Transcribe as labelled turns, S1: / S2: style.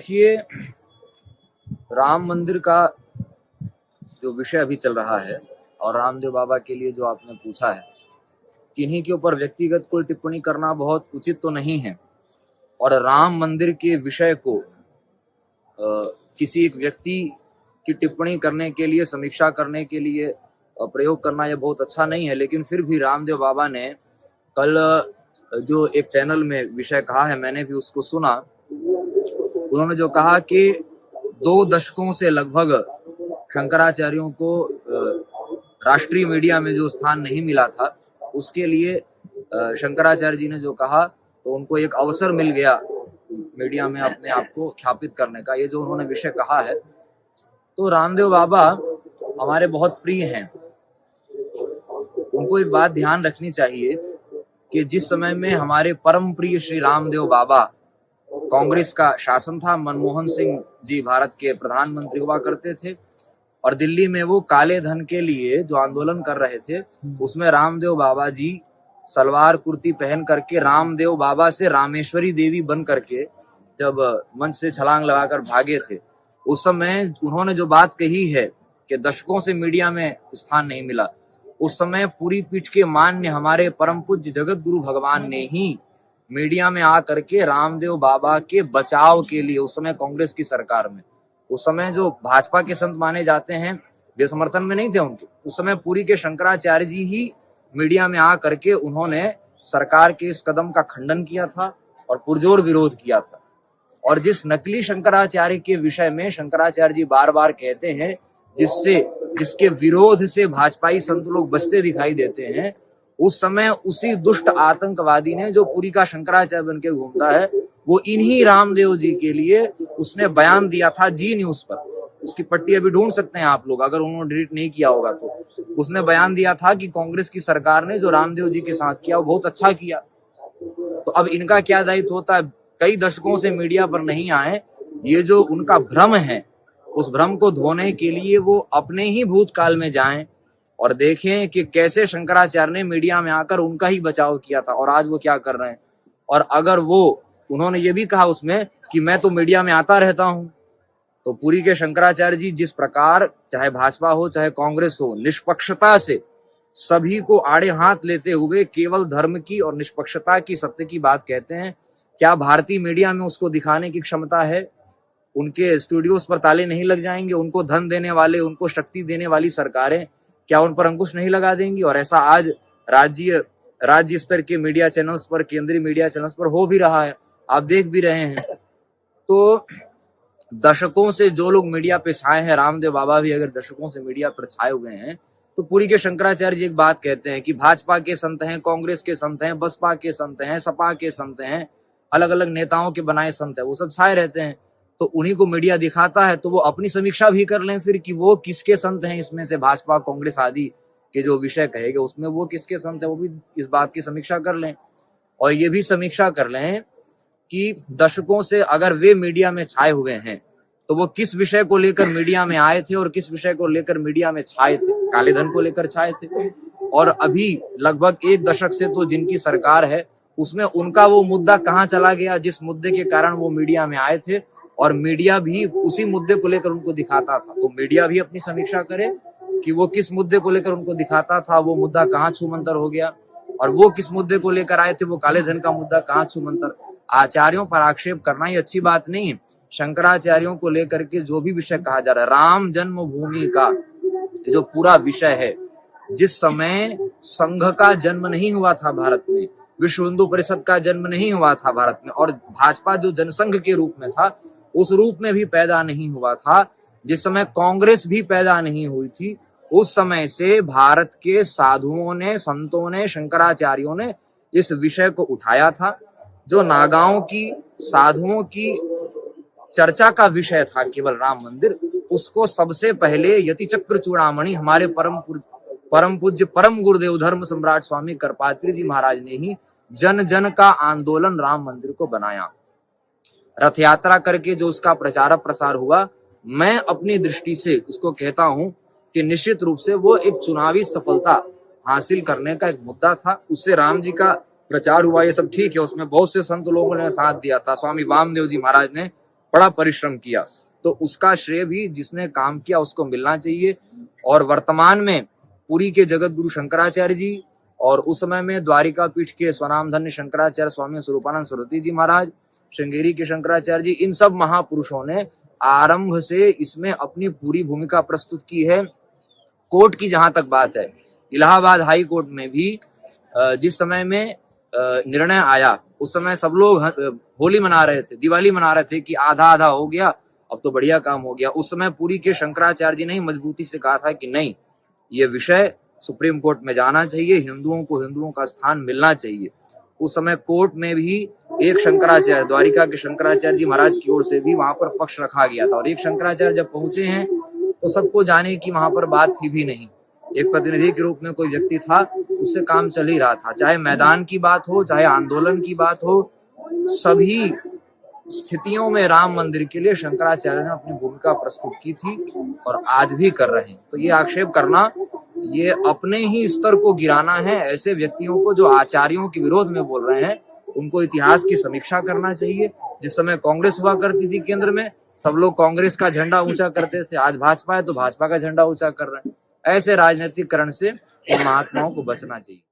S1: देखिए, राम मंदिर का जो विषय अभी चल रहा है और रामदेव बाबा के लिए जो आपने पूछा है, किन्हीं के ऊपर व्यक्तिगत कोई टिप्पणी करना बहुत उचित तो नहीं है। और राम मंदिर के विषय को किसी एक व्यक्ति की टिप्पणी करने के लिए, समीक्षा करने के लिए प्रयोग करना यह बहुत अच्छा नहीं है। लेकिन फिर भी रामदेव बाबा ने कल जो एक चैनल में विषय कहा है, मैंने भी उसको सुना। उन्होंने जो कहा कि 2 दशकों से लगभग शंकराचार्यों को राष्ट्रीय मीडिया में जो स्थान नहीं मिला था, उसके लिए शंकराचार्य जी ने जो कहा, तो उनको एक अवसर मिल गया मीडिया में अपने आप को ख्यापित करने का। ये जो उन्होंने विषय कहा है, तो रामदेव बाबा हमारे बहुत प्रिय हैं। उनको एक बात ध्यान रखनी चाहिए कि जिस समय में हमारे परम प्रिय श्री रामदेव बाबा, कांग्रेस का शासन था, मनमोहन सिंह जी भारत के प्रधानमंत्री हुआ करते थे और दिल्ली में वो काले धन के लिए जो आंदोलन कर रहे थे, उसमें रामदेव बाबा जी सलवार कुर्ती पहन करके रामदेव बाबा से रामेश्वरी देवी बन करके जब मंच से छलांग लगाकर भागे थे, उस समय उन्होंने जो बात कही है कि दशकों से मीडिया में स्थान नहीं मिला, उस समय पूरी पीठ के मान्य हमारे परम पूज्य जगत गुरु भगवान ने ही मीडिया में आकर के रामदेव बाबा के बचाव के लिए, उस समय कांग्रेस की सरकार में, उस समय जो भाजपा के संत माने जाते हैं वे समर्थन में नहीं थे उनके, उस समय पूरी के शंकराचार्य जी ही मीडिया में आ करके उन्होंने सरकार के इस कदम का खंडन किया था और पुरजोर विरोध किया था। और जिस नकली शंकराचार्य के विषय में शंकराचार्य जी बार बार कहते हैं, जिसके विरोध से भाजपाई संत लोग बचते दिखाई देते हैं, उस समय उसी दुष्ट आतंकवादी ने, जो पूरी का शंकराचार्य बन के घूमता है, वो इन्हीं रामदेव जी के लिए उसने बयान दिया था जी न्यूज पर। उसकी पट्टी अभी ढूंढ सकते हैं आप लोग, अगर उन्होंने डिलीट नहीं किया होगा तो। उसने बयान दिया था कि कांग्रेस की सरकार ने जो रामदेव जी के साथ किया वो बहुत अच्छा किया। तो अब इनका क्या दायित्व होता है, कई दशकों से मीडिया पर नहीं आए, ये जो उनका भ्रम है, उस भ्रम को धोने के लिए वो अपने ही भूतकाल में जाएं और देखें कि कैसे शंकराचार्य ने मीडिया में आकर उनका ही बचाव किया था और आज वो क्या कर रहे हैं। और अगर उन्होंने ये भी कहा उसमें कि मैं तो मीडिया में आता रहता हूं, तो पूरी के शंकराचार्य जी जिस प्रकार, चाहे भाजपा हो चाहे कांग्रेस हो, निष्पक्षता से सभी को आड़े हाथ लेते हुए केवल धर्म की और निष्पक्षता की, सत्य की बात कहते हैं, क्या भारतीय मीडिया में उसको दिखाने की क्षमता है? उनके स्टूडियोज पर ताले नहीं लग जाएंगे? उनको धन देने वाले, उनको शक्ति देने वाली सरकारें क्या उन पर अंकुश नहीं लगा देंगी? और ऐसा आज राज्य स्तर के मीडिया चैनल्स पर, केंद्रीय मीडिया चैनल्स पर हो भी रहा है, आप देख भी रहे हैं। तो दशकों से जो लोग मीडिया पे छाए हैं, रामदेव बाबा भी अगर दशकों से मीडिया पर छाए हुए हैं, तो पूरी के शंकराचार्य जी एक बात कहते हैं कि भाजपा के संत हैं, कांग्रेस के संत हैं, बसपा के संत हैं, सपा के संत हैं, अलग अलग नेताओं के बनाए संत हैं, वो सब छाए रहते हैं। तो उन्हीं को मीडिया दिखाता है, तो वो अपनी समीक्षा भी कर लें फिर कि वो किसके संत हैं, इसमें से भाजपा कांग्रेस आदि के जो विषय कहेंगे उसमें वो किसके संत है, वो भी इस बात की समीक्षा कर लें। और ये भी समीक्षा कर लें कि दशकों से अगर वे मीडिया में छाए हुए हैं, तो वो किस विषय को लेकर मीडिया में आए थे और किस विषय को लेकर मीडिया में छाए थे। काले धन को लेकर छाए थे। और अभी लगभग 1 दशक से तो जिनकी सरकार है, उसमें उनका वो मुद्दा कहाँ चला गया जिस मुद्दे के कारण वो मीडिया में आए थे, और मीडिया भी उसी मुद्दे को लेकर उनको दिखाता था। तो मीडिया भी अपनी समीक्षा करे कि वो किस मुद्दे को लेकर उनको दिखाता था, वो मुद्दा कहाँ छूमंतर हो गया, और वो किस मुद्दे को लेकर आए थे, वो काले धन का मुद्दा कहाँ छूमंतर। आचार्यों पर आक्षेप करना ये अच्छी बात नहीं है। शंकराचार्यों को लेकर के जो भी विषय कहा जा रहा है, राम जन्मभूमि का जो पूरा विषय है, जिस समय संघ का जन्म नहीं हुआ था भारत में, विश्व हिंदू परिषद का जन्म नहीं हुआ था भारत में, और भाजपा जो जनसंघ के रूप में था उस रूप में भी पैदा नहीं हुआ था, जिस समय कांग्रेस भी पैदा नहीं हुई थी, उस समय से भारत के साधुओं ने, संतों ने, शंकराचार्यों ने इस विषय को उठाया था। जो नागाओं की, साधुओं की चर्चा का विषय था केवल राम मंदिर, उसको सबसे पहले यति चक्र चूड़ामणि हमारे परम पूज्य परम गुरुदेव धर्म सम्राट स्वामी करपात्री जी महाराज ने ही जन जन का आंदोलन राम मंदिर को बनाया। रथ यात्रा करके जो उसका प्रचार प्रसार हुआ, मैं अपनी दृष्टि से उसको कहता हूं कि निश्चित रूप से वो एक चुनावी सफलता हासिल करने का एक मुद्दा था। उससे राम जी का प्रचार हुआ, ये सब ठीक है, उसमें बहुत से संत लोगों ने साथ दिया था। स्वामी वामदेव जी महाराज ने बड़ा परिश्रम किया, तो उसका श्रेय भी जिसने काम किया उसको मिलना चाहिए। और वर्तमान में पुरी के जगत गुरु शंकराचार्य जी और उस समय में द्वारिका पीठ के स्वनामधन्य शंकराचार्य स्वामी स्वरूपानंद सरस्वती जी महाराज, श्रृंगेरी के शंकराचार्य जी, इन सब महापुरुषों ने आरंभ से इसमें अपनी पूरी भूमिका प्रस्तुत की है। कोर्ट की जहां तक बात है, इलाहाबाद हाई कोर्ट में भी जिस समय में निर्णय आया उस समय सब लोग होली मना रहे थे, दिवाली मना रहे थे कि आधा आधा हो गया, अब तो बढ़िया काम हो गया। उस समय पुरी के शंकराचार्य जी ने मजबूती से कहा था कि नहीं, ये विषय सुप्रीम कोर्ट में जाना चाहिए, हिंदुओं को हिंदुओं का स्थान मिलना चाहिए। उस समय कोर्ट में भी एक शंकराचार्य, द्वारिका के शंकराचार्य जी महाराज की ओर से भी वहां पर पक्ष रखा गया था। और एक शंकराचार्य जब पहुंचे हैं तो सबको जाने की वहां पर बात थी भी नहीं, एक प्रतिनिधि के रूप में कोई व्यक्ति था, उससे काम चल ही रहा था। चाहे मैदान की बात हो, चाहे आंदोलन की बात हो, सभी स्थितियों में राम मंदिर के लिए शंकराचार्य ने अपनी भूमिका प्रस्तुत की थी और आज भी कर रहे हैं। तो ये आक्षेप करना, ये अपने ही स्तर को गिराना है। ऐसे व्यक्तियों को जो आचार्यों के विरोध में बोल रहे हैं, उनको इतिहास की समीक्षा करना चाहिए। जिस समय कांग्रेस हुआ करती थी केंद्र में, सब लोग कांग्रेस का झंडा ऊंचा करते थे, आज भाजपा है तो भाजपा का झंडा ऊंचा कर रहे हैं। ऐसे राजनीतिकरण से इन महात्माओं को बचना चाहिए।